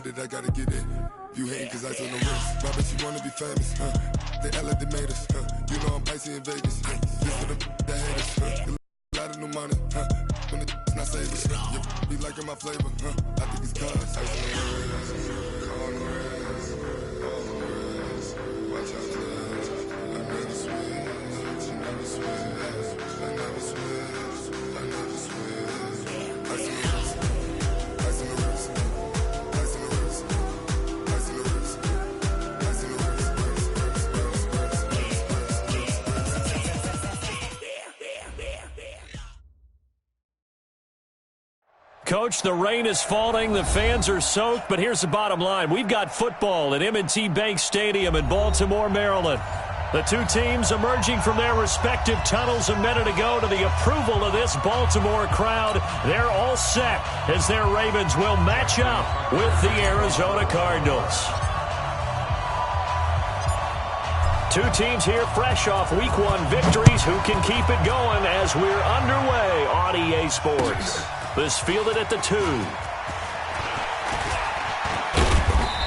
it, I gotta get it. You hating cause I on the wrist. My bitch, you wanna be famous, They act like they made us, You know I'm icy in Vegas, This for the that hate us, A lot of new money, When it's not savers, Be liking my flavor, I think it's cause ice on the wrist, on the wrist, watch out for this. I never switch, you never switch, I never switch, I never switch. Ice on the wrist, ice on the wrist, ice on the wrist, ice on the wrist, ice on the wrist. Coach, the rain is falling, the fans are soaked, but here's the bottom line. We've got football at M&T Bank Stadium in Baltimore, Maryland. The two teams emerging from their respective tunnels a minute ago to the approval of this Baltimore crowd. They're all set as their Ravens will match up with the Arizona Cardinals. Two teams here fresh off Week 1 victories who can keep it going as we're underway on EA Sports. This fielded at the 2.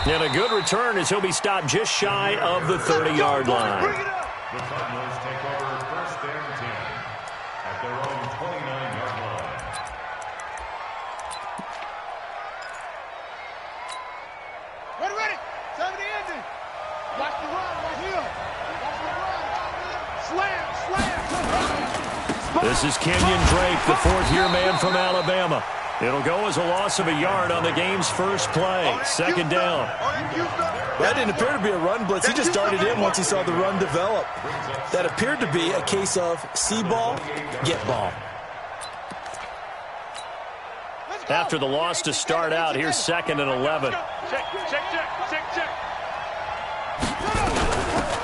And a good return as he'll be stopped just shy of the 30-yard line. The Cardinals take over 1st and 10 at their own 29-yard line. Ready. 70 ending. Watch the run right here. Watch the run. Slam. This is Kenyon Drake, the fourth-year man from Alabama. It'll go as a loss of a yard on the game's first play. Second down. That didn't appear to be a run blitz. He just darted in once he saw the run develop. That appeared to be a case of see ball, get ball. After the loss to start out, here's 2nd and 11. Check.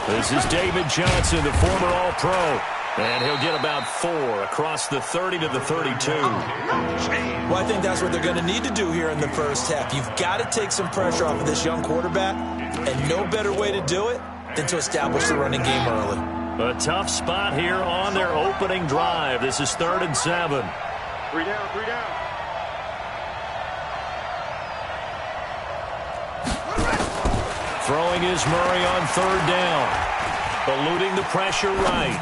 This is David Johnson, the former All-Pro. And he'll get about 4 across the 30 to the 32. Well, I think that's what they're going to need to do here in the first half. You've got to take some pressure off of this young quarterback, and no better way to do it than to establish the running game early. A tough spot here on their opening drive. This is 3rd and 7. 3 down. Throwing is Murray on 3rd down. Eluding the pressure right.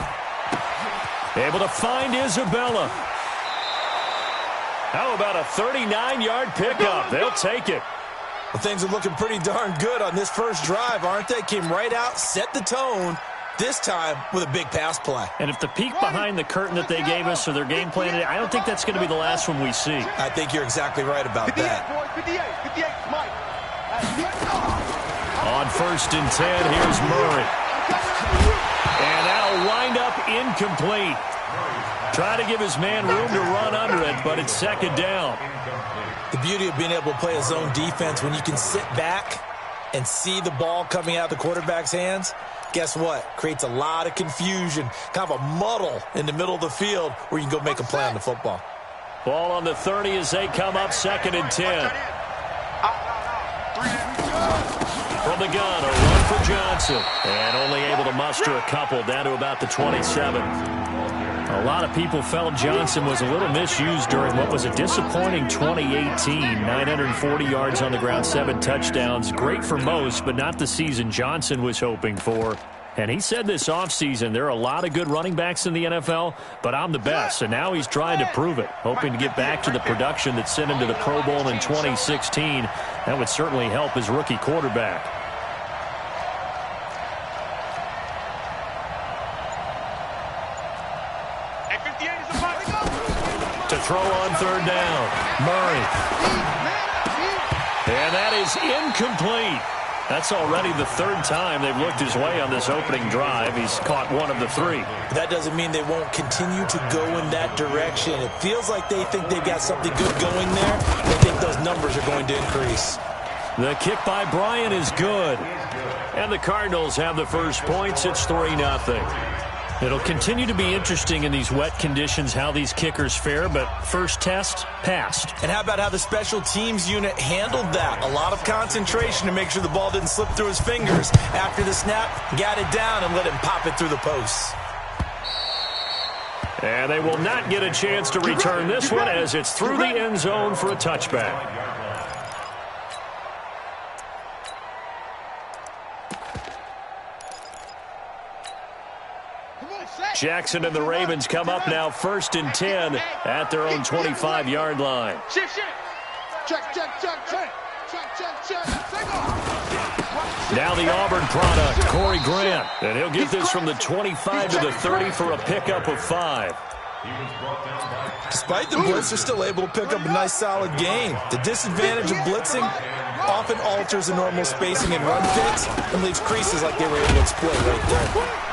Able to find Isabella. How about a 39-yard pickup? They'll take it. Well, things are looking pretty darn good on this first drive, aren't they? Came right out, set the tone, this time with a big pass play. And if the peek behind the curtain that they gave us or their game plan, I don't think that's going to be the last one we see. I think you're exactly right about that. 58, Mike. On 1st and 10, here's Murray. And that'll wind up incomplete. Try to give his man room to run under it, but it's 2nd down. The beauty of being able to play a zone defense when you can sit back and see the ball coming out of the quarterback's hands, guess what? Creates a lot of confusion, kind of a muddle in the middle of the field where you can go make a play on the football. Ball on the 30 as they come up 2nd and 10. From the gun, a run for Johnson. And only able to muster a couple down to about the 27. A lot of people felt Johnson was a little misused during what was a disappointing 2018. 940 yards on the ground, 7 touchdowns. Great for most, but not the season Johnson was hoping for. And he said this offseason, there are a lot of good running backs in the NFL, but I'm the best. And now he's trying to prove it, hoping to get back to the production that sent him to the Pro Bowl in 2016. That would certainly help his rookie quarterback. To throw on 3rd down, Murray. And that is incomplete. That's already the 3rd time they've looked his way on this opening drive. He's caught 1 of the 3. That doesn't mean they won't continue to go in that direction. It feels like they think they've got something good going there. They think those numbers are going to increase. The kick by Bryant is good. And the Cardinals have the first points. It's 3-0. It'll continue to be interesting in these wet conditions how these kickers fare, but first test, passed. And how about how the special teams unit handled that? A lot of concentration to make sure the ball didn't slip through his fingers. After the snap, got it down and let him pop it through the posts. And they will not get a chance to return this one as it's through the end zone for a touchback. Jackson and the Ravens come up now 1st and 10 at their own 25-yard line. Check. Now the Auburn product, Corey Grant. And he'll get this from the 25 to the 30 for a pickup of 5. Despite the blitz, they're still able to pick up a nice, solid gain. The disadvantage of blitzing often alters the normal spacing and run fits and leaves creases like they were able to exploit right there.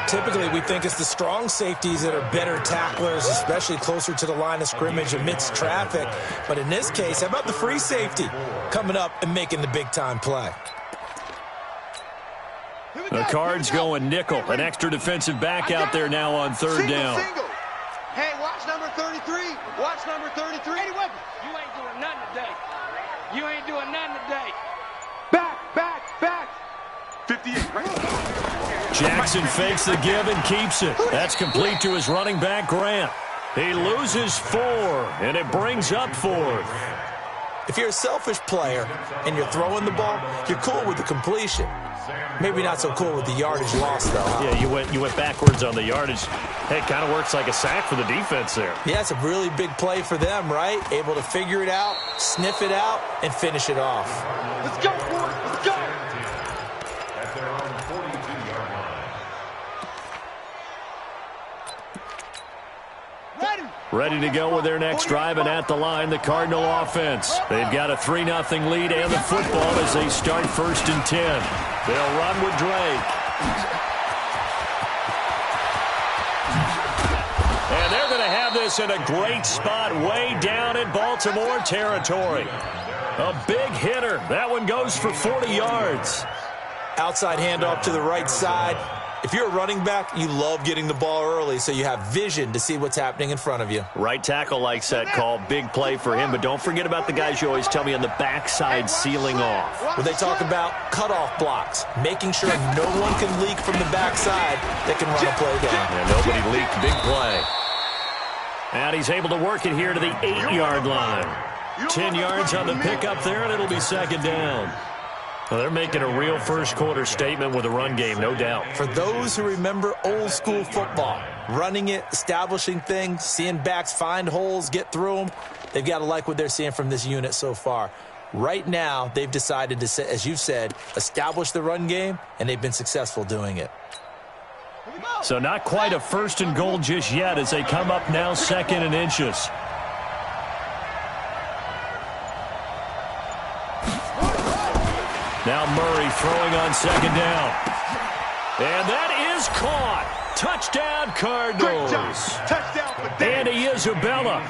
Typically, we think it's the strong safeties that are better tacklers, especially closer to the line of scrimmage amidst traffic. But in this case, how about the free safety coming up and making the big-time play? The Cards going nickel. An extra defensive back out there now on 3rd down. Hey, watch number 33. Watch number 33. Hey, you ain't doing nothing today. You ain't doing nothing today. Back. 58, right? Jackson fakes the give and keeps it. That's complete to his running back, Grant. He loses 4, and it brings up 4th. If you're a selfish player and you're throwing the ball, you're cool with the completion. Maybe not so cool with the yardage loss, though. Huh? Yeah, you went backwards on the yardage. Hey, it kind of works like a sack for the defense there. Yeah, it's a really big play for them, right? Able to figure it out, sniff it out, and finish it off. Let's go, boys. Let's go. At their own 42-yard line. Ready to go with their next drive, and at the line, the Cardinal offense. They've got a 3-0 lead and the football as they start 1st and 10. They'll run with Drake. And they're going to have this in a great spot way down in Baltimore territory. A big hitter. That one goes for 40 yards. Outside handoff to the right side. If you're a running back, you love getting the ball early so you have vision to see what's happening in front of you. Right tackle likes that call. Big play for him, but don't forget about the guys you always tell me on the backside sealing off. When they talk about cutoff blocks, making sure no one can leak from the backside that can run a play down. And nobody leaked. Big play. And he's able to work it here to the 8-yard line. 10 yards on the pickup there, and it'll be 2nd down. Well, they're making a real first-quarter statement with a run game, no doubt. For those who remember old-school football, running it, establishing things, seeing backs find holes, get through them, they've got to like what they're seeing from this unit so far. Right now, they've decided to, as you've said, establish the run game, and they've been successful doing it. So not quite a 1st and goal just yet as they come up now 2nd and inches. Now Murray throwing on 2nd down. And that is caught. Touchdown, Cardinals. Andy Isabella,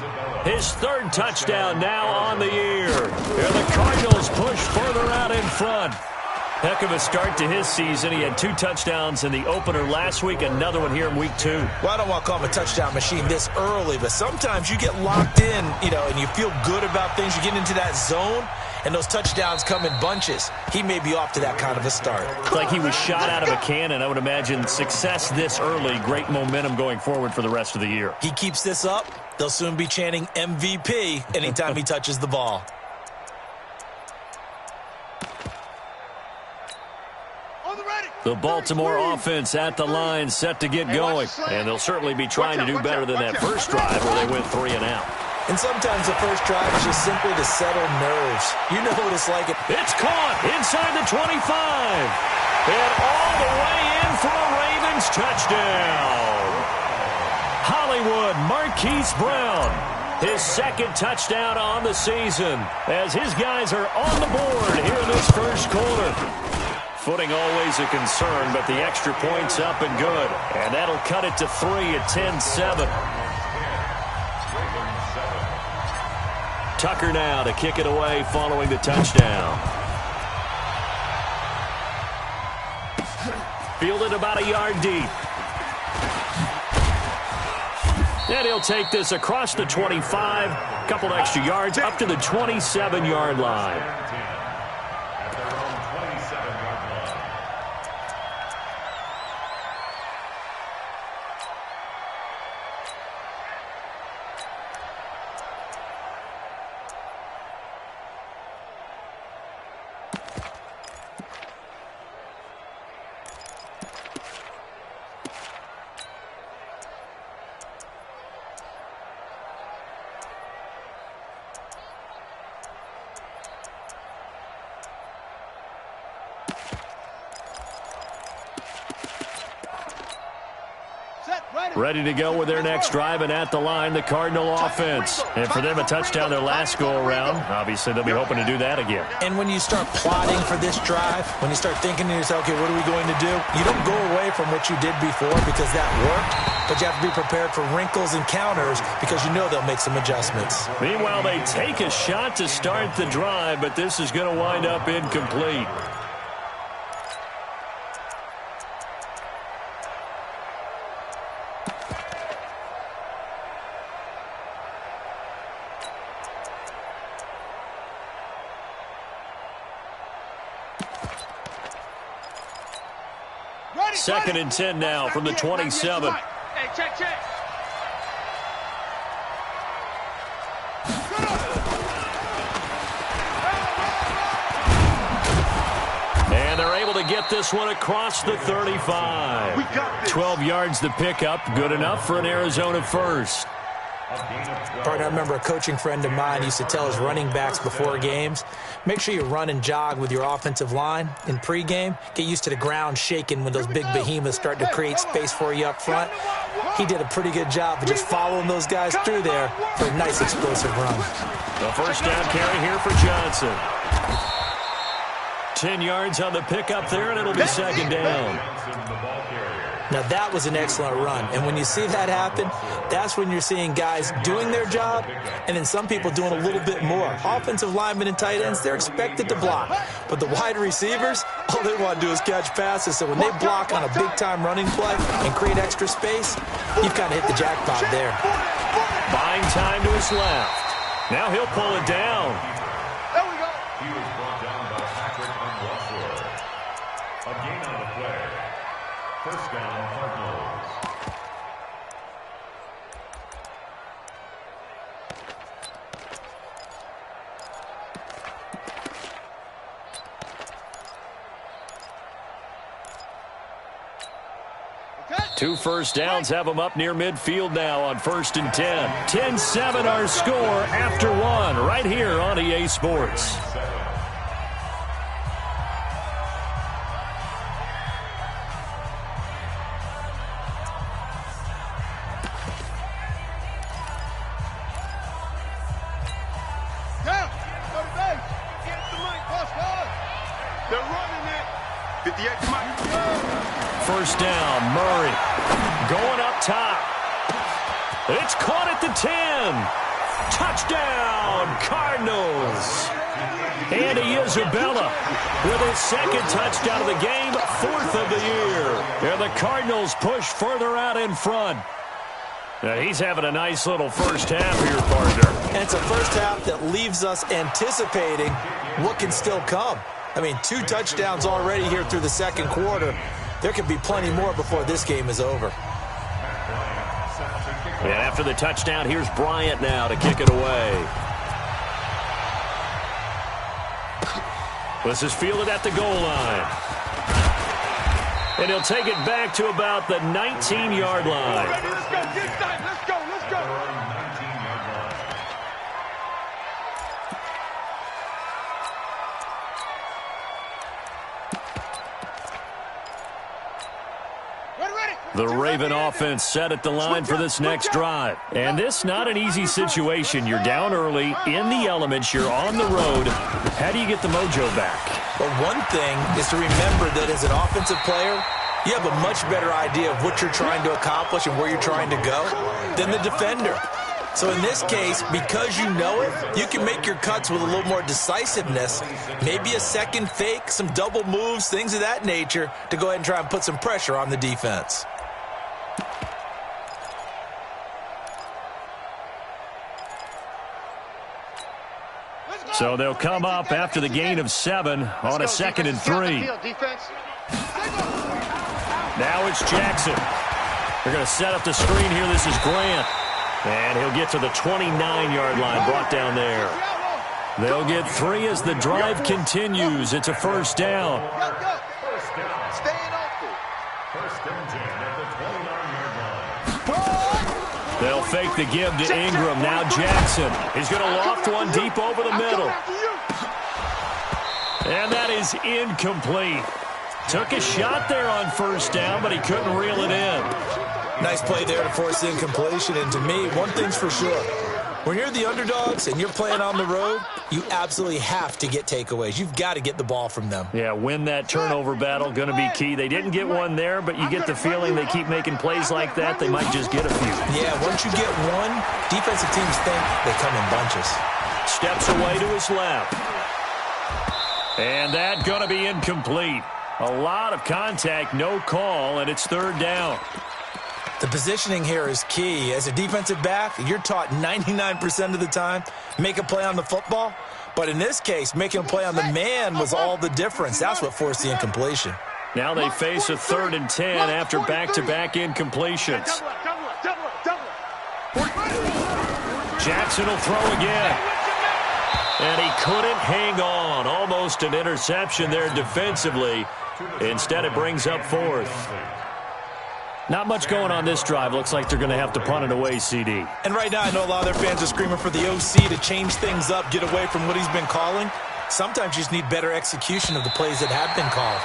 his 3rd touchdown now on the year. And the Cardinals push further out in front. Heck of a start to his season. He had 2 touchdowns in the opener last week, another one here in week 2. Well, I don't want to call him a touchdown machine this early, but sometimes you get locked in, and you feel good about things. You get into that zone, and those touchdowns come in bunches. He may be off to that kind of a start. It's like he was shot out of a cannon. I would imagine success this early, great momentum going forward for the rest of the year. He keeps this up, they'll soon be chanting MVP anytime he touches the ball. The Baltimore offense at the line set to get going. And they'll certainly be trying to do better than that first drive where they went 3 and out. And sometimes the first drive is just simply to settle nerves. You know what it's like. It's caught inside the 25. And all the way in for a Ravens touchdown. Hollywood Marquise Brown, his 2nd touchdown on the season as his guys are on the board here in this first quarter. Footing always a concern, but the extra point's up and good. And that'll cut it to 3 at 10-7. Tucker now to kick it away following the touchdown. Fielded about a yard deep. And he'll take this across the 25. Couple extra yards up to the 27-yard line. ready to go with their next drive, and at the line, the Cardinal offense. And for them, a touchdown their last go-around. Obviously, they'll be hoping to do that again. And when you start plotting for this drive, when you start thinking to yourself, okay, what are we going to do? You don't go away from what you did before because that worked, but you have to be prepared for wrinkles and counters because you know they'll make some adjustments. Meanwhile, they take a shot to start the drive, but this is going to wind up incomplete. Second and 10 now from the 27. Hey, check. And they're able to get this one across the 35. 12 yards to pick up. Good enough for an Arizona first. Partner, I remember a coaching friend of mine used to tell his running backs before games, make sure you run and jog with your offensive line in pregame. Get used to the ground shaking when those big behemoths start to create space for you up front. He did a pretty good job of just following those guys through there for a nice explosive run. The first down carry here for Johnson. 10 yards on the pickup there, and it'll be second down. Now, that was an excellent run. And when you see that happen, that's when you're seeing guys doing their job and then some people doing a little bit more. Offensive linemen and tight ends, they're expected to block. But the wide receivers, all they want to do is catch passes. So when they block on a big-time running play and create extra space, you've kind of hit the jackpot there. Buying time to his left. Now he'll pull it down. There we go. He was brought down by Patrick Unwasser. A gain on the play. First down, Cardinals. Two first downs have them up near midfield now on 1st and 10. 10-7 our score after one right here on EA Sports. They're running it. 58 to Mike. First down, Murray going up top. It's caught at the 10. Touchdown, Cardinals. Andy Isabella with his second touchdown of the game, 4th of the year. And the Cardinals push further out in front. Now he's having a nice little first half here, partner. And it's a first half that leaves us anticipating what can still come. I mean, 2 touchdowns already here through the second quarter. There could be plenty more before this game is over. And after the touchdown, here's Bryant now to kick it away. This is fielded at the goal line. And he'll take it back to about the 19-yard line. Let's go, get time. Let's go. The Raven offense set at the line for this next drive. And this not an easy situation. You're down early, in the elements, you're on the road. How do you get the mojo back? Well, one thing is to remember that as an offensive player, you have a much better idea of what you're trying to accomplish and where you're trying to go than the defender. So in this case, because you know it, you can make your cuts with a little more decisiveness, maybe a second fake, some double moves, things of that nature, to go ahead and try and put some pressure on the defense. So they'll come up after the gain of 7 on a 2nd and 3. Now it's Jackson. They're going to set up the screen here. This is Grant. And he'll get to the 29-yard line, brought down there. They'll get 3 as the drive continues. It's a first down. They'll fake the give to Ingram. Now Jackson. He's going to loft one deep over the middle. And that is incomplete. Took a shot there on first down, but he couldn't reel it in. Nice play there to force the incompletion. And to me, one thing's for sure. When you're the underdogs and you're playing on the road, you absolutely have to get takeaways. You've got to get the ball from them. Yeah, win that turnover battle, going to be key. They didn't get one there, but you get the feeling they keep making plays like that, they might just get a few. Yeah, once you get one, defensive teams think they come in bunches. Steps away to his left. And that going to be incomplete. A lot of contact, no call, and it's third down. The positioning here is key. As a defensive back, you're taught 99% of the time, make a play on the football. But in this case, making a play on the man was all the difference. That's what forced the incompletion. Now they face a 3rd and 10 after back-to-back incompletions. Jackson will throw again. And he couldn't hang on. Almost an interception there defensively. Instead, it brings up 4th. Not much going on this drive. Looks like they're going to have to punt it away, CD. And right now, I know a lot of their fans are screaming for the OC to change things up, get away from what he's been calling. Sometimes you just need better execution of the plays that have been called.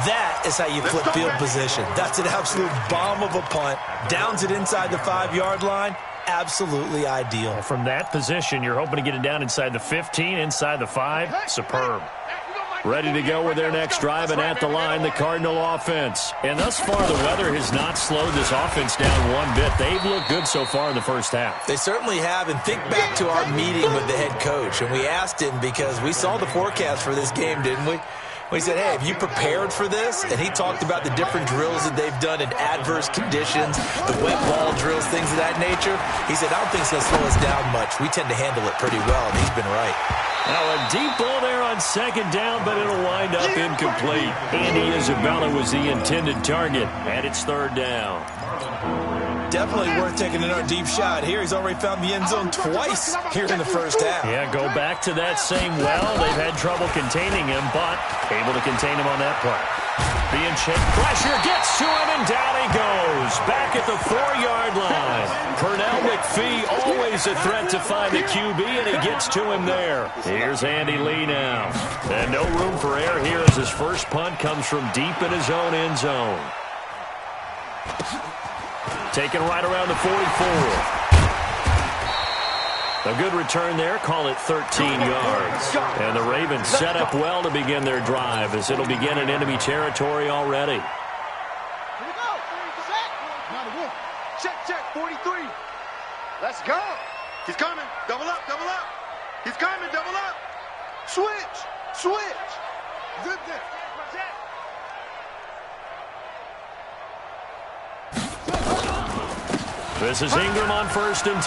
That is how you flip field position. That's an absolute bomb of a punt. Downs it inside the 5-yard line. Absolutely ideal. From that position, you're hoping to get it down inside the 15, inside the 5. Superb. Ready to go with their next drive, and at the line, the Cardinal offense. And thus far, the weather has not slowed this offense down one bit. They've looked good so far in the first half. They certainly have, and think back to our meeting with the head coach, and we asked him because we saw the forecast for this game, didn't we? We said, hey, have you prepared for this? And he talked about the different drills that they've done in adverse conditions, the wet ball drills, things of that nature. He said, I don't think it's going to slow us down much. We tend to handle it pretty well, and he's been right. Now a deep ball there on 2nd down, but it'll wind up incomplete. Andy Isabella was the intended target, and it's 3rd down. Definitely worth taking another deep shot here. He's already found the end zone twice here in the first half. Yeah, go back to that same well. They've had trouble containing him, but able to contain him on that play. Being checked, pressure gets to him, and down he goes. Back at the 4-yard line. Pernell McPhee, always a threat to find the QB, and he gets to him there. Here's Andy Lee now. And no room for error here as his first punt comes from deep in his own end zone. Taken right around the 44. A good return there. Call it 13 yards. And the Ravens set up well to begin their drive as it'll begin in enemy territory already. Here we go. Check, 43. Let's go. He's coming. Double up. He's coming. Double up. Switch. Good there. This is Ingram on 1st and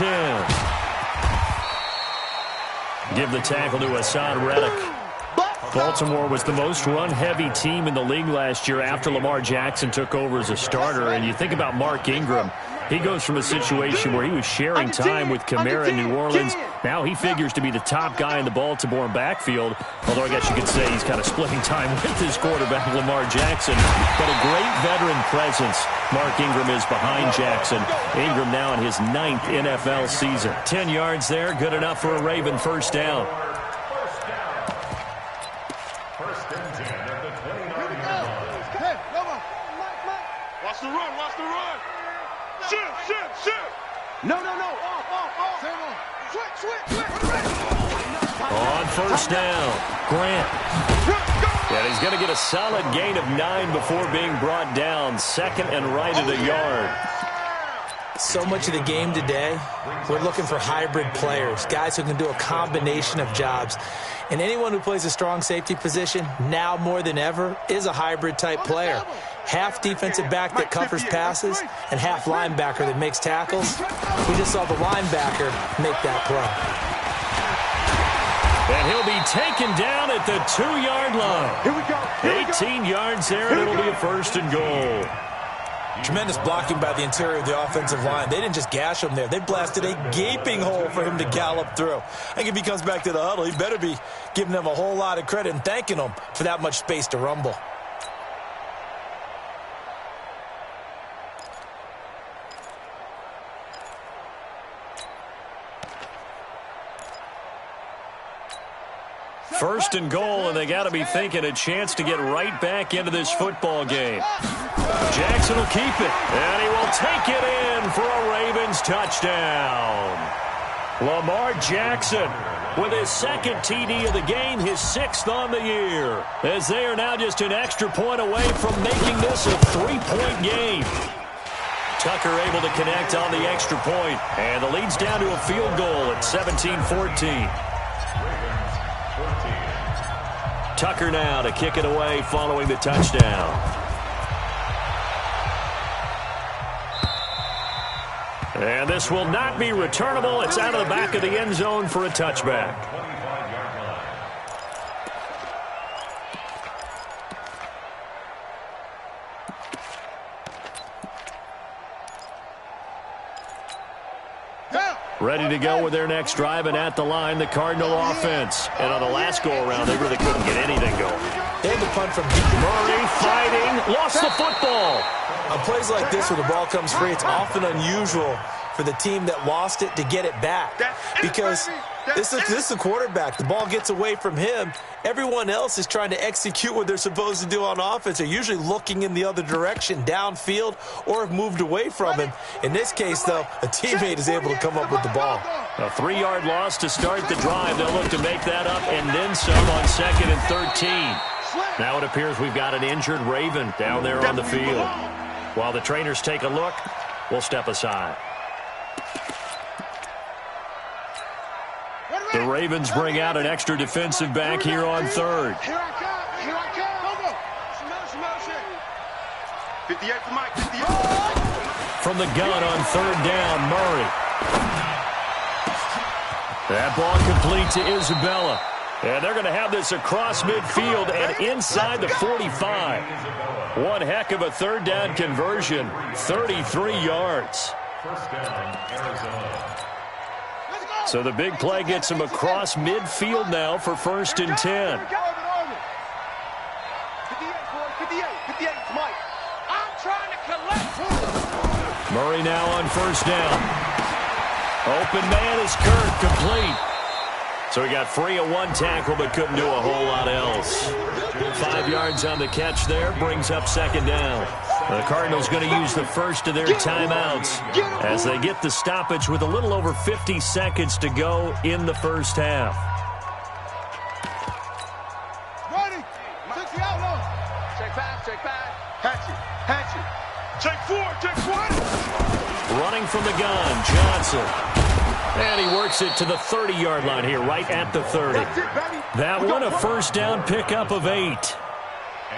10. Give the tackle to Hassan Reddick. Baltimore was the most run-heavy team in the league last year after Lamar Jackson took over as a starter. And you think about Mark Ingram. He goes from a situation where he was sharing time with Kamara in New Orleans. Now he figures to be the top guy in the Baltimore backfield. Although I guess you could say he's kind of splitting time with his quarterback, Lamar Jackson. But a great veteran presence. Mark Ingram is behind Jackson. Ingram now in his 9th NFL season. 10 yards there, good enough for a Raven first down. First and 10 at the 29-yard line. Hey, come on. Watch the run. Shoot. No. Switch. On first down, Grant. And he's going to get a solid gain of 9 before being brought down. 2nd and right at a yard. So much of the game today, we're looking for hybrid players, guys who can do a combination of jobs. And anyone who plays a strong safety position, now more than ever, is a hybrid-type player. Half defensive back that covers passes and half linebacker that makes tackles. We just saw the linebacker make that play. And he'll be taken down at the 2-yard line. Here we go. 18 yards there, and it'll be a 1st and goal. Tremendous blocking by the interior of the offensive line. They didn't just gash him there. They blasted a gaping hole for him to gallop through. I think if he comes back to the huddle, he better be giving them a whole lot of credit and thanking them for that much space to rumble. First and goal, and they got to be thinking a chance to get right back into this football game. Jackson will keep it, and he will take it in for a Ravens touchdown. Lamar Jackson with his second TD of the game, his 6th on the year, as they are now just an extra point away from making this a 3-point game. Tucker able to connect on the extra point, and the lead's down to a field goal at 17-14. Tucker now to kick it away following the touchdown. And this will not be returnable. It's out of the back of the end zone for a touchback. Ready to go with their next drive, and at the line, the Cardinal offense. And on the last go-around, they really couldn't get anything going. They had the punt from deep. Murray fighting, lost the football. On plays like this where the ball comes free, it's often unusual for the team that lost it to get it back. Because this is the quarterback. The ball gets away from him. Everyone else is trying to execute what they're supposed to do on offense. They're usually looking in the other direction, downfield, or have moved away from him. In this case, though, a teammate is able to come up with the ball. A 3-yard loss to start the drive. They'll look to make that up and then some on 2nd and 13. Now it appears we've got an injured Raven down there on the field. While the trainers take a look, we'll step aside. The Ravens bring out an extra defensive back here on 3rd. Here I come. Here I come. Motion. 58 for Mike. 58. From the gun on 3rd down, Murray. That ball complete to Isabella. And they're going to have this across midfield and inside the 45. One heck of a 3rd down conversion. 33 yards. First down, Arizona. So the big play gets him across midfield now for 1st and 10. 58, 58, Mike. I'm trying to collect. Murray now on 1st down. Open man is Kirk, complete. So he got free of one tackle but couldn't do a whole lot else. 5 yards on the catch there, brings up 2nd down. The Cardinals going to use the first of their timeouts as they get the stoppage with a little over 50 seconds to go in the first half. Ready. 60 out low. Check back. Hatchet. Check 4. Running from the gun, Johnson. And he works it to the 30-yard line here, right at the 30. That one a 1st down pickup of 8.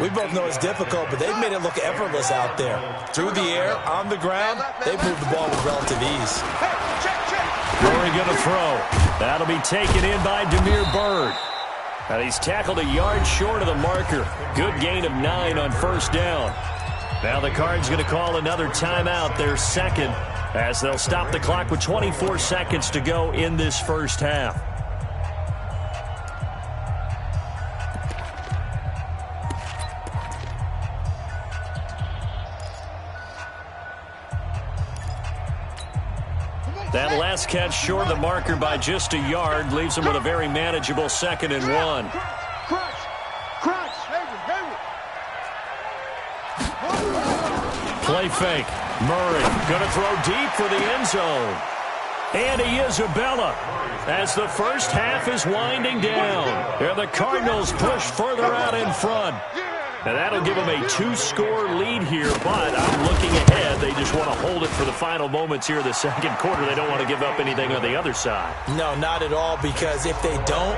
We both know it's difficult, but they've made it look effortless out there. Through the air, on the ground, they've moved the ball with relative ease. Murray going to throw. That'll be taken in by Demir Bird. And he's tackled a yard short of the marker. Good gain of 9 on 1st down. Now the Cards going to call another timeout, their 2nd, as they'll stop the clock with 24 seconds to go in this first half. That last catch short of the marker by just a yard leaves him with a very manageable 2nd and 1. Play fake. Murray going to throw deep for the end zone. And Isabella as the first half is winding down. And the Cardinals push further out in front. And that'll give them a 2-score lead here, but I'm looking ahead. They just want to hold it for the final moments here of the 2nd quarter. They don't want to give up anything on the other side. No, not at all, because if they don't,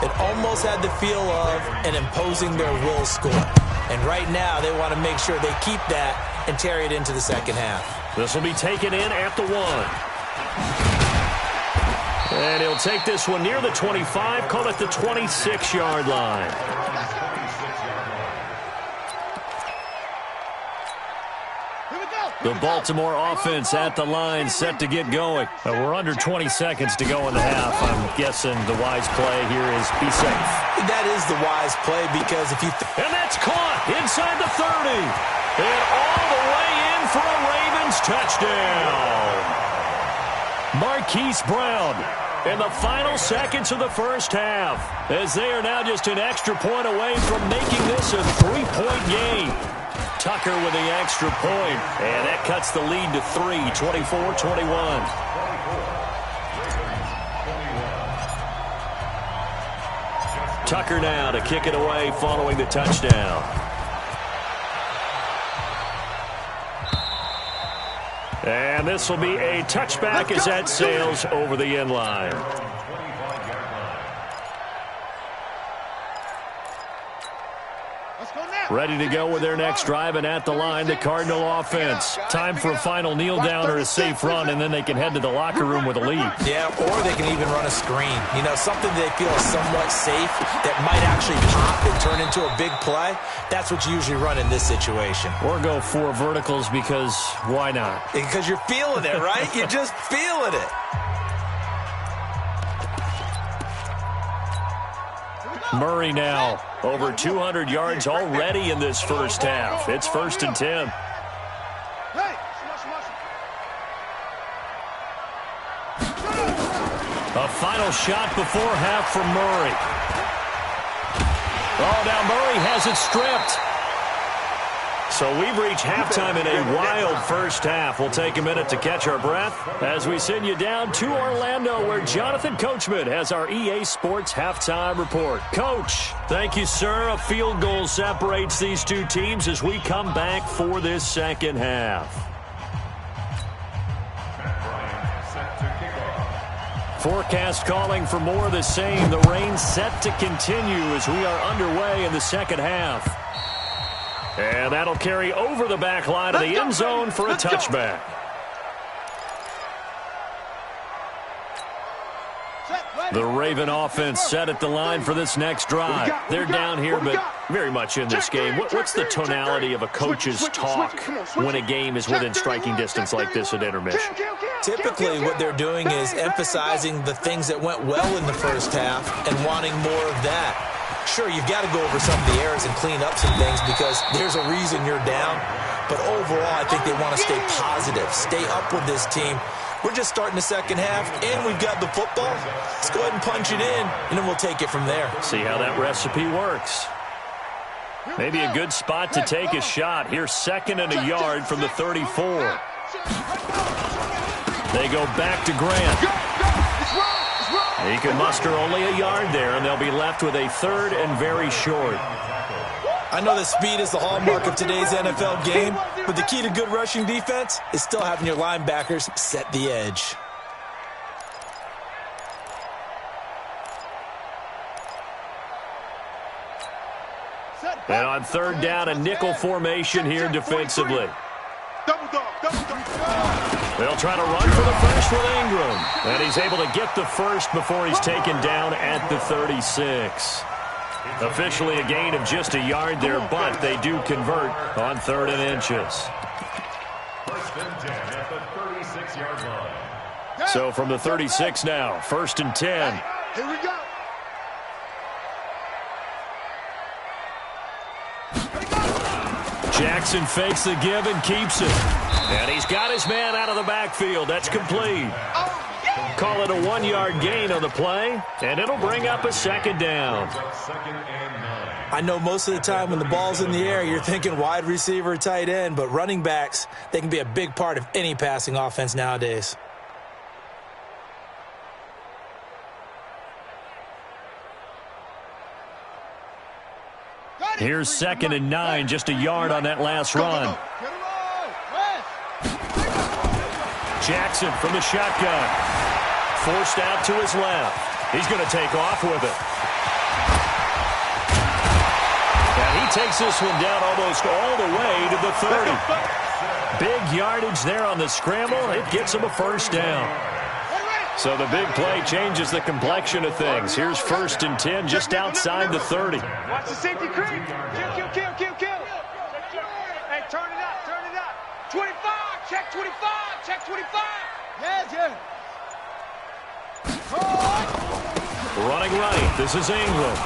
it almost had the feel of an imposing their will score. And right now, they want to make sure they keep that and carry it into the 2nd half. This will be taken in at the 1. And he'll take this one near the 25, call it the 26-yard line. The Baltimore offense at the line, set to get going. We're under 20 seconds to go in the half. I'm guessing the wise play here is be safe. That is the wise play, because if you... And that's caught inside the 30. And all the way in for a Ravens touchdown. Marquise Brown in the final seconds of the first half, as they are now just an extra point away from making this a 3-point game. Tucker with the extra point. And that cuts the lead to 3, 24-21. Tucker now to kick it away following the touchdown. And this will be a touchback as that sails over the end line. Ready to go with their next drive, and at the line, the Cardinal offense. Time for a final kneel down or a safe run, and then they can head to the locker room with a lead. Yeah, or they can even run a screen. You know, something they feel is somewhat safe that might actually pop and turn into a big play. That's what you usually run in this situation. Or go 4 verticals because why not? Because you're feeling it, right? You're just feeling it. Murray now, over 200 yards already in this first half. It's 1st and 10. A final shot before half from Murray. Oh, now Murray has it stripped. So we've reached halftime in a wild first half. We'll take a minute to catch our breath as we send you down to Orlando, where Jonathan Coachman has our EA Sports halftime report. Coach, thank you, sir. A field goal separates these two teams as we come back for this second half. Forecast calling for more of the same. The rain set to continue as we are underway in the second half. And that'll carry over the back line of the end zone for a touchback. The Raven offense set at the line for this next drive. They're down here, but very much in this game. What's the tonality of a coach's talk when a game is within striking distance like this at intermission? Typically, what they're doing is emphasizing the things that went well in the first half and wanting more of that. Sure, you've got to go over some of the errors and clean up some things because there's a reason you're down. But overall, I think they want to stay positive, stay up with this team. We're just starting the second half, and we've got the football. Let's go ahead and punch it in, and then we'll take it from there. See how that recipe works. Maybe a good spot to take a shot. Here's 2nd and a yard from the 34. They go back to Grant. He can muster only a yard there, and they'll be left with a 3rd and very short. I know that speed is the hallmark of today's NFL game, but the key to good rushing defense is still having your linebackers set the edge. And on 3rd down, a nickel formation here defensively. They'll try to run for the first with Ingram. And he's able to get the first before he's taken down at the 36. Officially a gain of just a yard there, but they do convert on 3rd and inches. 1st and 10 at the 36-yard line. So from the 36 now, 1st and 10. Here we go. Jackson fakes the give and keeps it. And he's got his man out of the backfield. That's complete. Call it a 1-yard gain on the play, and it'll bring up a 2nd down. I know most of the time when the ball's in the air, you're thinking wide receiver, tight end, but running backs, they can be a big part of any passing offense nowadays. Here's 2nd and 9, just a yard on that last run. Jackson from the shotgun. Forced out to his left. He's going to take off with it. And he takes this one down almost all the way to the 30. Big yardage there on the scramble. It gets him a 1st down. So the big play changes the complexion of things. Here's 1st and 10 just outside the 30. Watch the safety creep. Kill. Hey, turn it up. 25, check 25. Yeah. Running right, this is Ingram.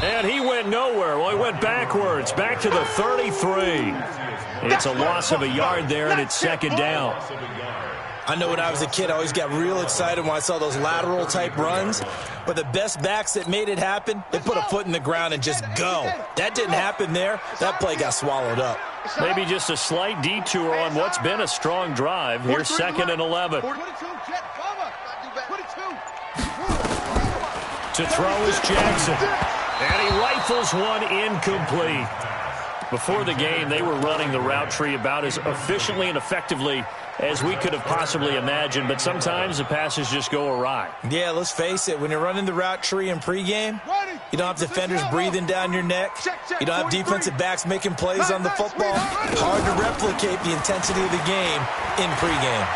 And he went nowhere. Well, he went backwards, back to the 33. It's a loss of a yard there, and it's 2nd down. I know when I was a kid, I always got real excited when I saw those lateral-type runs. But the best backs that made it happen, they put a foot in the ground and just go. That didn't happen there. That play got swallowed up. Maybe just a slight detour on what's been a strong drive. Here's 2nd and 11. To throw is Jackson. And he rifles one incomplete. Before the game, they were running the route tree about as efficiently and effectively as we could have possibly imagined, but sometimes the passes just go awry. Yeah, let's face it. When you're running the route tree in pregame, you don't have defenders breathing down your neck. You don't have defensive backs making plays on the football. Hard to replicate the intensity of the game in pregame.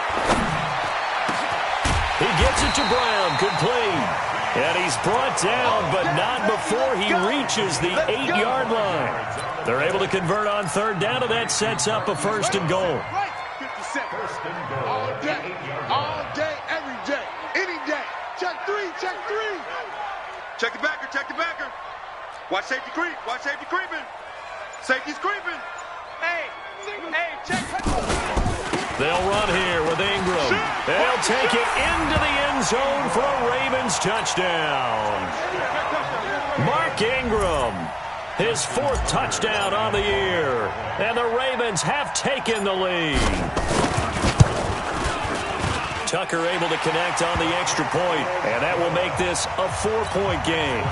He gets it to Brown. Complete. And he's brought down, but not before he reaches the 8-yard line. They're able to convert on 3rd down, and that sets up a 1st and goal. All day, every day, any day. Check three. Check the backer. Watch safety creep. Watch safety creeping. Safety's creeping. Hey, check. They'll run here with Ingram. They'll take it into the end zone for a Ravens touchdown. Mark Ingram, his 4th touchdown on the year. And the Ravens have taken the lead. Tucker able to connect on the extra point, and that will make this a 4-point game.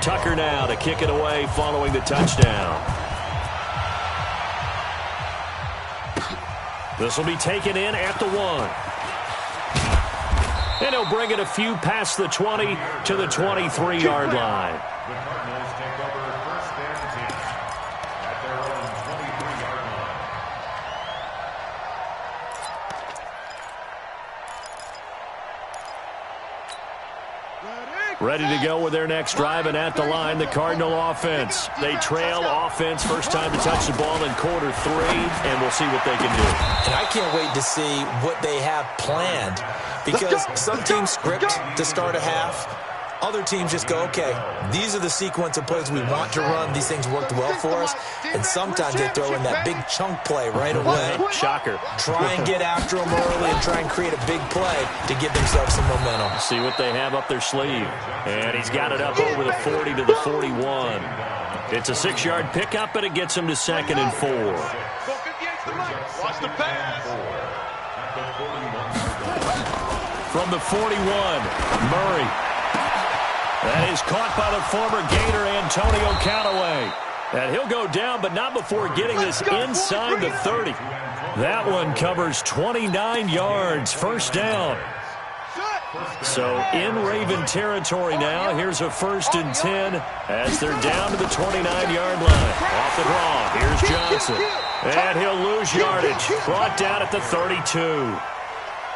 Tucker now to kick it away following the touchdown. This will be taken in at the 1. And he'll bring it a few past the 20 to the 23-yard line. The Cardinals take over 1st and 10 at their own 23-yard line. Ready to go with their next drive, and at the line, the Cardinal offense. They trail offense, first time to touch the ball in quarter 3, and we'll see what they can do. And I can't wait to see what they have planned, because some teams script to start a half. Other teams just go, okay, these are the sequence of plays we want to run. These things worked well for us. And sometimes they throw in that big chunk play right away. Shocker. Try and get after them early and try and create a big play to give themselves some momentum. See what they have up their sleeve. And he's got it up over the 40 to the 41. It's a 6-yard pickup, and it gets him to 2nd and 4. Watch the pass. From the 41, Murray. That is caught by the former Gator, Antonio Callaway. And he'll go down, but not before getting this inside the 30. That one covers 29 yards, 1st down. So in Raven territory now, here's a 1st and 10 as they're down to the 29-yard line. Off the draw, here's Johnson. And he'll lose yardage, brought down at the 32.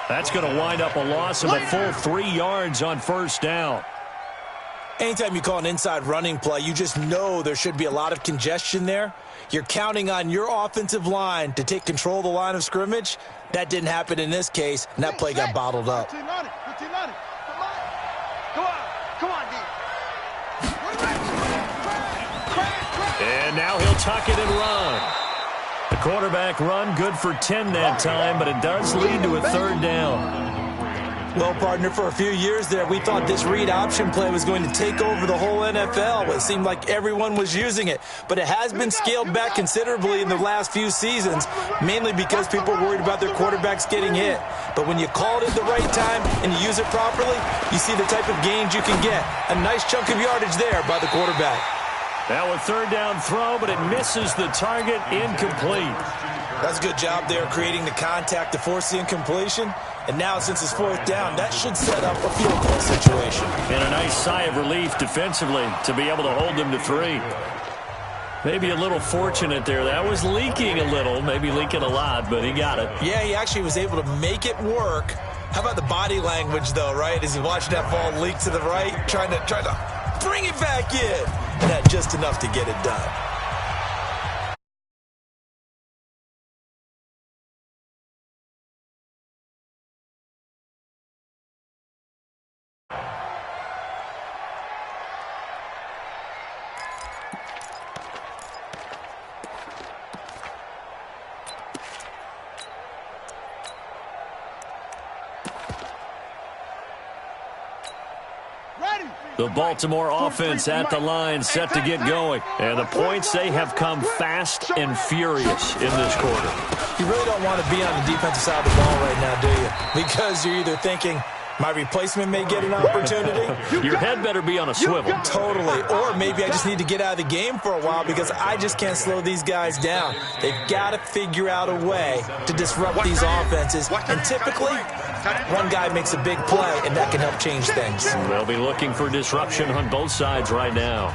That's going to wind up a loss of a full 3 yards on 1st down. Anytime you call an inside running play, you just know there should be a lot of congestion there. You're counting on your offensive line to take control of the line of scrimmage. That didn't happen in this case, and that play got bottled up. Come on, D. And now he'll tuck it and run. The quarterback run good for 10 that time, but it does lead to a 3rd down. Well, partner, for a few years there, we thought this read option play was going to take over the whole NFL. It seemed like everyone was using it, but it has been scaled back considerably in the last few seasons, mainly because people are worried about their quarterbacks getting hit. But when you call it at the right time and you use it properly, you see the type of gains you can get. A nice chunk of yardage there by the quarterback. Now a 3rd down throw, but it misses the target, incomplete. That's a good job there creating the contact to force the incompletion. And now, since it's 4th down, that should set up a field goal situation. And a nice sigh of relief defensively to be able to hold them to 3. Maybe a little fortunate there. That was leaking a little, maybe leaking a lot, but he got it. Yeah, he actually was able to make it work. How about the body language, though, right? As he watched that ball leak to the right, trying to bring it back in. And that just enough to get it done. The Baltimore offense at the line, set to get going. And the points, they have come fast and furious in this quarter. You really don't want to be on the defensive side of the ball right now, do you? Because you're either thinking, my replacement may get an opportunity. Your head better be on a swivel. Totally. Or maybe I just need to get out of the game for a while because I just can't slow these guys down. They've got to figure out a way to disrupt these offenses. And typically, one guy makes a big play, and that can help change things. They'll be looking for disruption on both sides right now.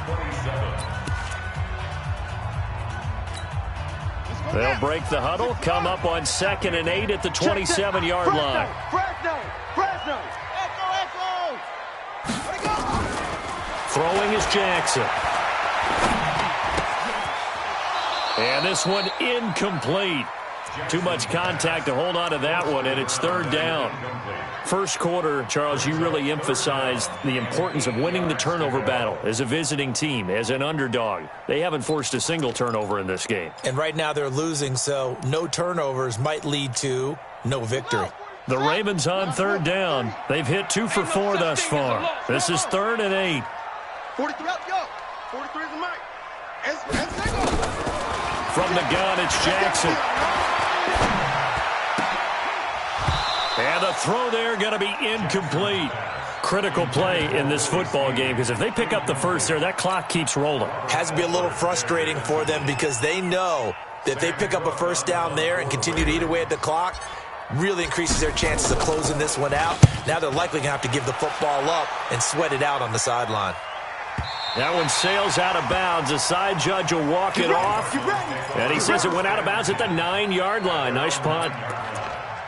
They'll break the huddle, come up on 2nd and 8 at the 27-yard line. Throwing is Jackson. And this one incomplete. Too much contact to hold on to that one, and it's 3rd down. First quarter, Charles, you really emphasized the importance of winning the turnover battle as a visiting team, as an underdog. They haven't forced a single turnover in this game. And right now they're losing, so no turnovers might lead to no victory. The Ravens on 3rd down. They've hit 2 for 4 thus far. This is 3rd and 8. 43, let's go. 43 is the mic. From the gun, it's Jackson. And the throw there going to be incomplete. Critical play in this football game because if they pick up the first there, that clock keeps rolling. Has to be a little frustrating for them because they know that if they pick up a first down there and continue to eat away at the clock, really increases their chances of closing this one out. Now they're likely going to have to give the football up and sweat it out on the sideline. That one sails out of bounds. The side judge will walk it off. And he says it went out of bounds at the 9-yard line. Nice punt.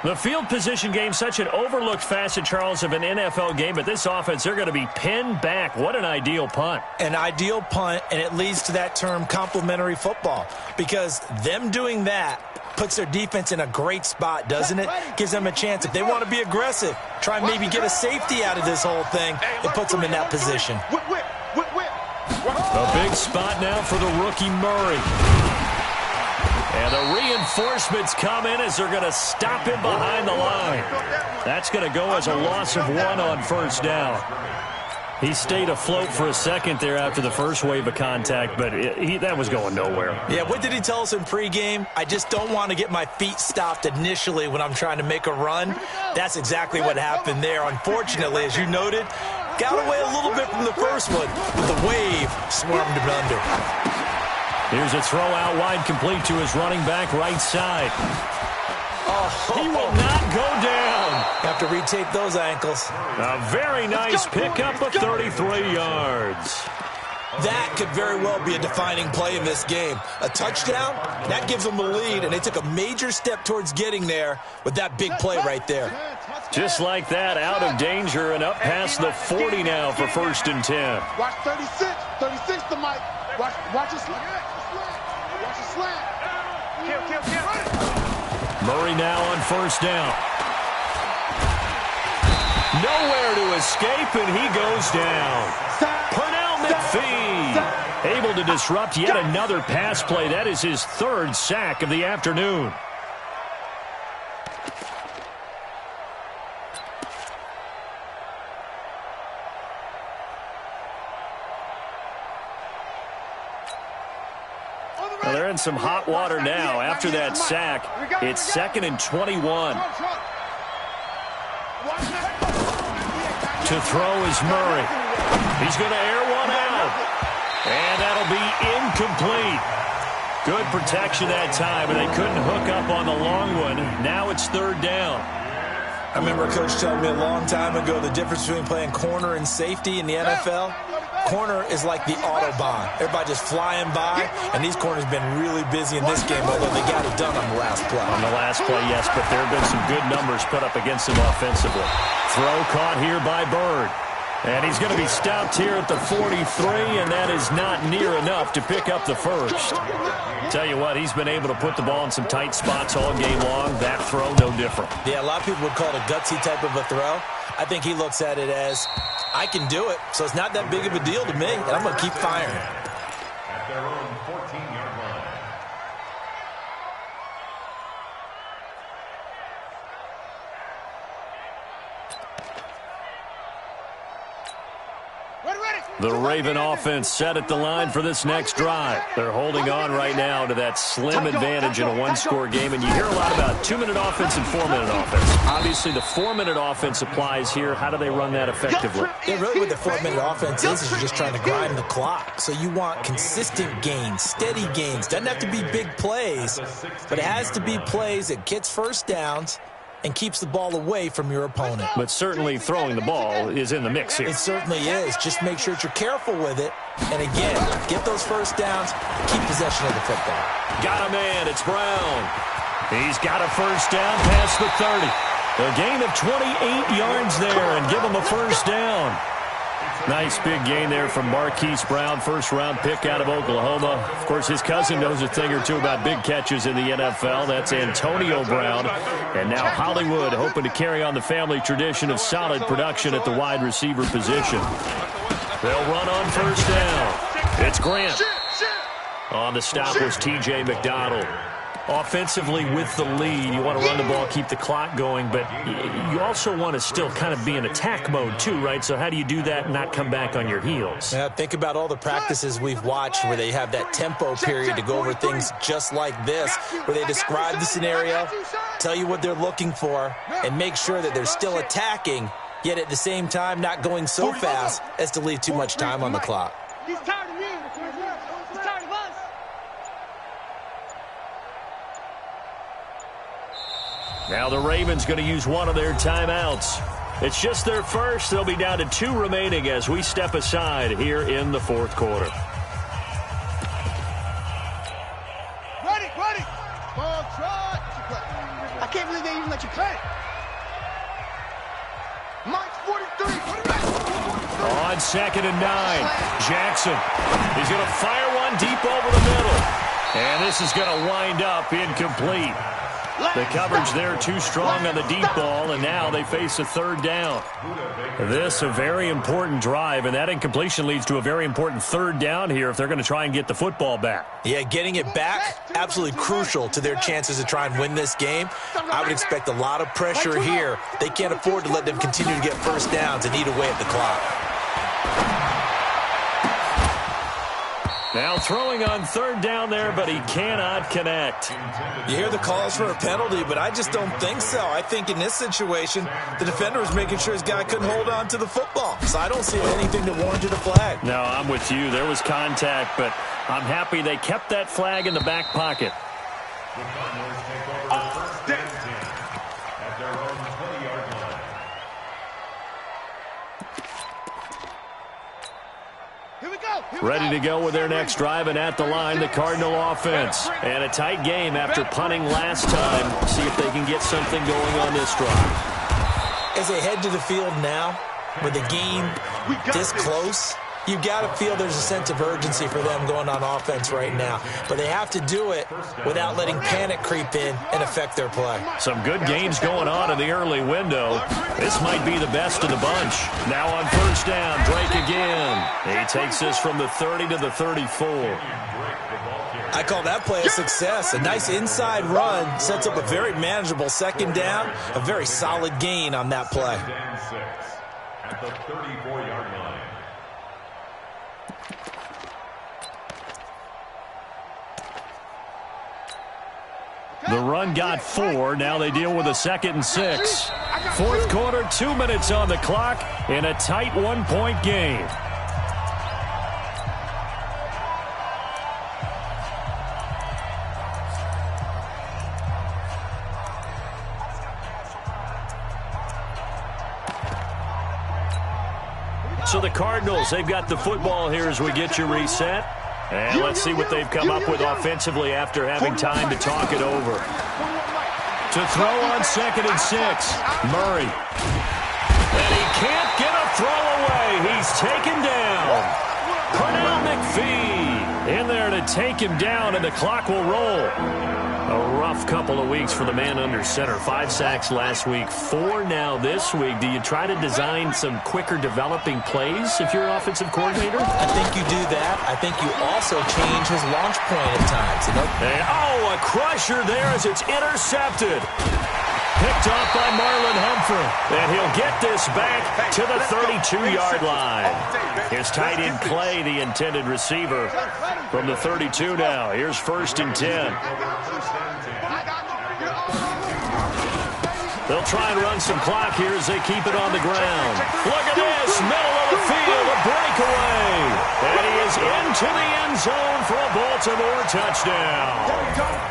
The field position game, such an overlooked facet, Charles, of an NFL game. But this offense, they're going to be pinned back. What an ideal punt. An ideal punt, and it leads to that term complementary football. Because them doing that puts their defense in a great spot, doesn't it? Gives them a chance. If they want to be aggressive, try and maybe get a safety out of this whole thing, it puts them in that position. A big spot now for the rookie Murray. And the reinforcements come in as they're going to stop him behind the line. That's going to go as a loss of 1 on 1st down. He stayed afloat for a second there after the first wave of contact, but that was going nowhere. Yeah, what did he tell us in pregame? I just don't want to get my feet stopped initially when I'm trying to make a run. That's exactly what happened there. Unfortunately, as you noted, got away a little bit from the first one, but the wave swarmed him under. Here's a throw out wide, complete to his running back right side. He will not go down. Have to retape those ankles. A very nice pickup of 33 yards. That could very well be a defining play in this game. A touchdown, that gives them the lead, and they took a major step towards getting there with that big play right there. Just like that, out of danger and up past the 40 now for 1st and 10. Watch 36. 36 the mic. Watch it slant. Watch it slant. Kill. Murray now on 1st down. Nowhere to escape, and he goes down. Pernell McPhee able to disrupt yet another pass play. That is his 3rd sack of the afternoon. Well, they're in some hot water now. After that sack, it's 2nd and 21. To throw is Murray. He's going to air one out. And that'll be incomplete. Good protection that time, but they couldn't hook up on the long one. Now it's 3rd down. I remember a coach telling me a long time ago the difference between playing corner and safety in the NFL. Corner is like the Autobahn. Everybody just flying by, and these corners have been really busy in this game, although they got it done on the last play. On the last play, yes, but there have been some good numbers put up against them offensively. Throw caught here by Bird. And he's going to be stopped here at the 43, and that is not near enough to pick up the first. Tell you what, he's been able to put the ball in some tight spots all game long. That throw, no different. Yeah, a lot of people would call it a gutsy type of a throw. I think he looks at it as, I can do it, so it's not that big of a deal to me, and I'm going to keep firing. At their own 14-yard line. Ready. The Raven offense set at the line for this next drive. They're holding on right now to that slim advantage in a one-score game, and you hear a lot about 2-minute offense and 4-minute offense. Obviously, the 4-minute offense applies here. How do they run that effectively? Yeah, really what the 4-minute offense is you're just trying to grind the clock. So you want consistent gains, steady gains. Doesn't have to be big plays, but it has to be plays that gets first downs and keeps the ball away from your opponent. But certainly throwing the ball is in the mix here. It certainly is. Just make sure that you're careful with it. And again, get those first downs, keep possession of the football. Got a man, it's Brown. He's got a first down past the 30. A gain of 28 yards there and give him a first down. Nice big gain there from Marquise Brown, first-round pick out of Oklahoma. Of course, his cousin knows a thing or two about big catches in the NFL. That's Antonio Brown. And now Hollywood hoping to carry on the family tradition of solid production at the wide receiver position. They'll run on first down. It's Grant. On the stop was T.J. McDonald. Offensively with the lead, you want to run the ball, keep the clock going, but you also want to still kind of be in attack mode too, right? So how do you do that and not come back on your heels? Yeah, think about all the practices we've watched where they have that tempo period to go over things just like this, where they describe the scenario, tell you what they're looking for, and make sure that they're still attacking, yet at the same time not going so fast as to leave too much time on the clock. He's tired of you. He's tired of us. Now the Ravens going to use one of their timeouts. It's just their first. They'll be down to 2 remaining as we step aside here in the fourth quarter. Ready. Ball trot. I can't believe they even let you play. March 43. On 2nd and 9, Jackson. He's going to fire one deep over the middle. And this is going to wind up incomplete. The coverage there too strong on the deep ball, and now they face a third down. This a very important drive, and that incompletion leads to a very important third down here if they're going to try and get the football back. Yeah, getting it back, absolutely crucial to their chances to try and win this game. I would expect a lot of pressure here. They can't afford to let them continue to get first downs and eat away at the clock. Now throwing on third down there, but he cannot connect. You hear the calls for a penalty, but I just don't think so. I think in this situation, the defender was making sure his guy couldn't hold on to the football. So I don't see anything that warranted a flag. No, I'm with you. There was contact, but I'm happy they kept that flag in the back pocket. The Cardinals take over first and 10 at their own 20-yard line. Ready to go with their next drive, and at the line, the Cardinal offense. And a tight game after punting last time. See if they can get something going on this drive. As they head to the field now, with the game this close, you've got to feel there's a sense of urgency for them going on offense right now. But they have to do it without letting panic creep in and affect their play. Some good gains going on in the early window. This might be the best of the bunch. Now on first down, Drake again. He takes this from the 30 to the 34. I call that play a success. A nice inside run sets up a very manageable second down. A very solid gain on that play. At the 34-yard line. The run got 4. Now they deal with a 2nd and 6. Fourth quarter, 2 minutes on the clock in a tight 1-point game. So the Cardinals, they've got the football here as we get you reset. And let's see what they've come up with offensively after having time to talk it over. To throw on 2nd and 6, Murray. And he can't get a throw away. He's taken down. Pernell McPhee in there to take him down, and the clock will roll. A rough couple of weeks for the man under center. 5 sacks last week, 4 now this week. Do you try to design some quicker developing plays if you're an offensive coordinator? I think you do that. I think you also change his launch point at times. You know? And, a crusher there as it's intercepted. Picked off by Marlon Humphrey. through. And he'll get this back to the 32-yard line. His tight end Clay, the intended receiver, from the 32 now. Here's 1st and 10. They'll try and run some clock here as they keep it on the ground. Look at this, middle of the field, a breakaway. And he is into the end zone for a Baltimore touchdown.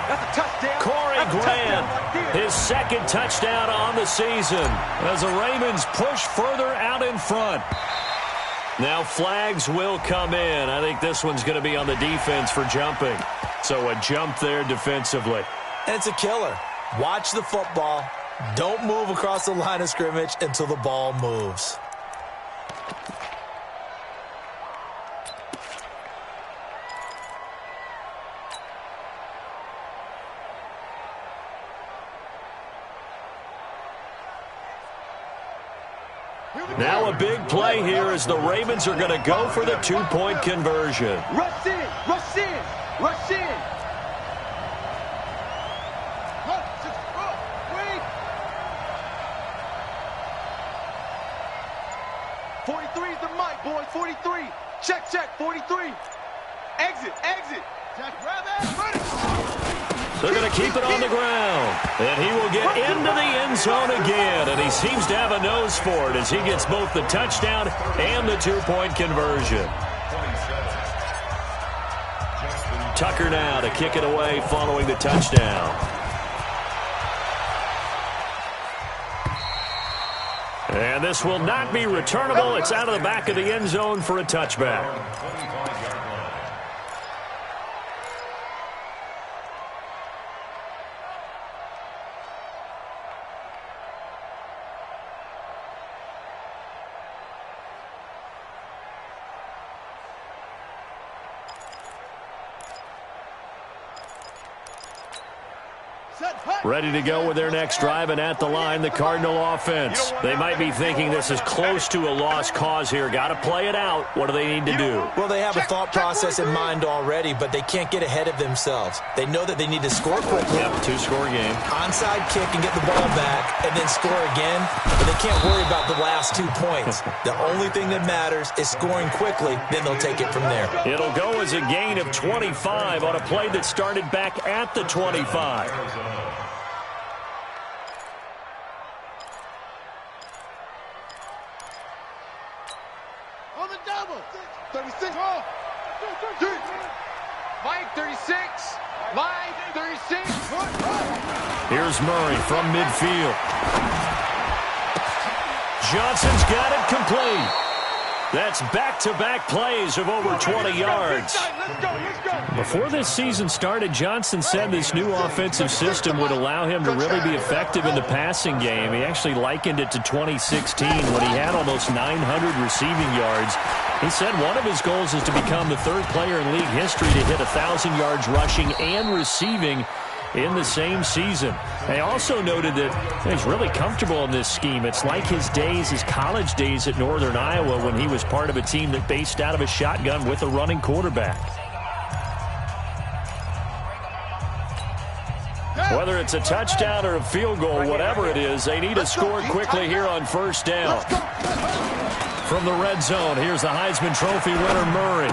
That's a touchdown. Corey Grant, his 2nd touchdown on the season as the Ravens push further out in front. Now flags will come in. I think this one's going to be on the defense for jumping. So a jump there defensively. And it's a killer. Watch the football. Don't move across the line of scrimmage until the ball moves. Now a big play here as the Ravens are going to go for the 2-point conversion. Rush in, rush in, rush in. 43 is the mic, boys. 43. Check, check. 43. Exit, exit. Jack, grab that. Ready. They're going to keep it on the ground. And he will get into the end zone again. And he seems to have a nose for it as he gets both the touchdown and the 2-point conversion. Tucker now to kick it away following the touchdown. And this will not be returnable. It's out of the back of the end zone for a touchback. Ready to go with their next drive, and at the line, the Cardinal offense. They might be thinking this is close to a lost cause here. Got to play it out. What do they need to do? Well, they have a thought process in mind already, but they can't get ahead of themselves. They know that they need to score quickly. Yep, 2-score game. Onside kick and get the ball back, and then score again. But they can't worry about the last 2 points. The only thing that matters is scoring quickly, then they'll take it from there. It'll go as a gain of 25 on a play that started back at the 25. On the double. 36. Mike, 36. Mike, 36. Here's Murray from midfield. Johnson's got it complete. That's back-to-back plays of over 20 yards. Before this season started, Johnson said this new offensive system would allow him to really be effective in the passing game. He actually likened it to 2016 when he had almost 900 receiving yards. He said one of his goals is to become the 3rd player in league history to hit 1,000 yards rushing and receiving in the same season. They also noted that he's really comfortable in this scheme. It's like his days, his college days at Northern Iowa when he was part of a team that based out of a shotgun with a running quarterback. Whether it's a touchdown or a field goal, whatever it is, they need to score quickly here on 1st down. From the red zone, here's the Heisman Trophy winner, Murray.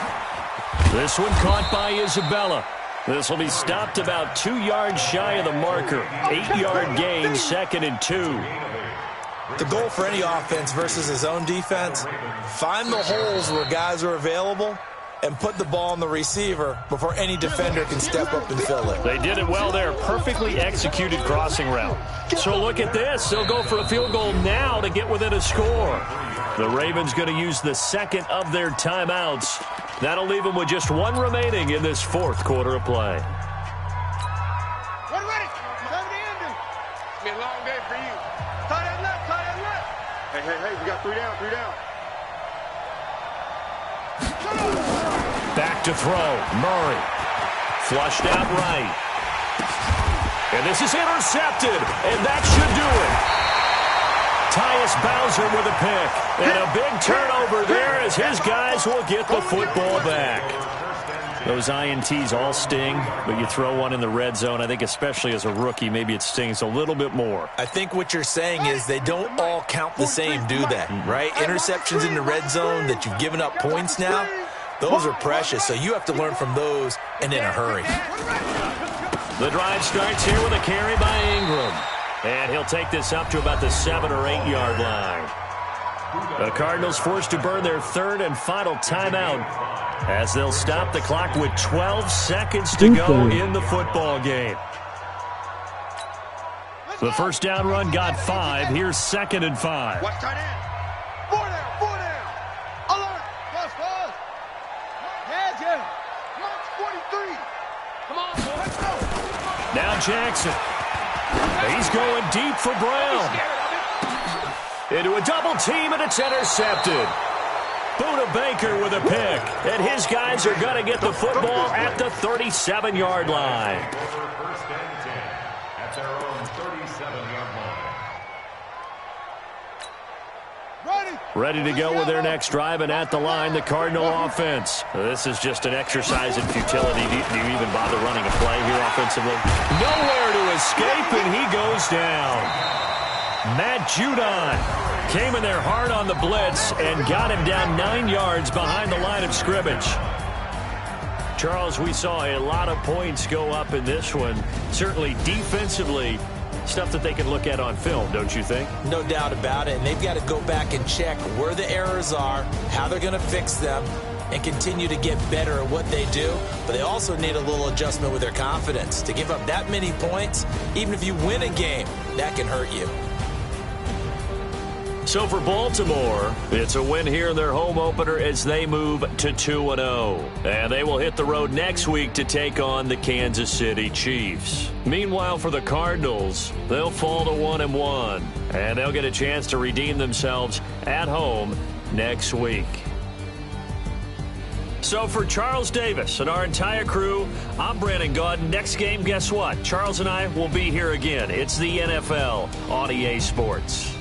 This one caught by Isabella. This will be stopped about 2 yards shy of the marker. 8-yard gain, 2nd and 2. The goal for any offense versus his own defense, find the holes where guys are available and put the ball on the receiver before any defender can step up and fill it. They did it well there. Perfectly executed crossing route. So look at this. They'll go for a field goal now to get within a score. The Ravens going to use the 2nd of their timeouts. That'll leave them with just 1 remaining in this 4th quarter of play. Ready. It's been a long day for you. Tie that left. Hey, we got 3 down, 3 down. Back to throw. Murray. Flushed out right. And this is intercepted. And that should do it. Tyus Bowser with a pick. And a big turnover there as his guys will get the football back. Those INTs all sting, but you throw one in the red zone, I think especially as a rookie, maybe it stings a little bit more. I think what you're saying is they don't all count the same, do they? Right? Interceptions in the red zone that you've given up points now, those are precious, so you have to learn from those and in a hurry. The drive starts here with a carry by Ingram. And he'll take this up to about the 7 or 8 yard line. The Cardinals forced to burn their third and final timeout as they'll stop the clock with 12 seconds to go in the football game. The first down run got 5. Here's 2nd and 5. Watch tight end. 4 down. Alert. Fast. Heads in. March 43. Come on, boy. Let's go. Now Jackson. He's going deep for Brown. Into a double team, and it's intercepted. Buda Baker with a pick. And his guys are going to get the football at the 37-yard line. First and 10 at their own 37-yard line. Ready to go with their next drive, and at the line, the Cardinal offense. This is just an exercise in futility. Do you even bother running a play here offensively? Nowhere to escape, and he goes down. Matt Judon came in there hard on the blitz and got him down 9 yards behind the line of scrimmage. Charles, we saw a lot of points go up in this one. Certainly defensively, stuff that they can look at on film, don't you think? No doubt about it, and they've got to go back and check where the errors are, how they're going to fix them, and continue to get better at what they do. But they also need a little adjustment with their confidence. To give up that many points, even if you win a game, that can hurt you. So for Baltimore, it's a win here in their home opener as they move to 2-0. And they will hit the road next week to take on the Kansas City Chiefs. Meanwhile, for the Cardinals, they'll fall to 1-1. And they'll get a chance to redeem themselves at home next week. So for Charles Davis and our entire crew, I'm Brandon Gaudin. Next game, guess what? Charles and I will be here again. It's the NFL on EA Sports.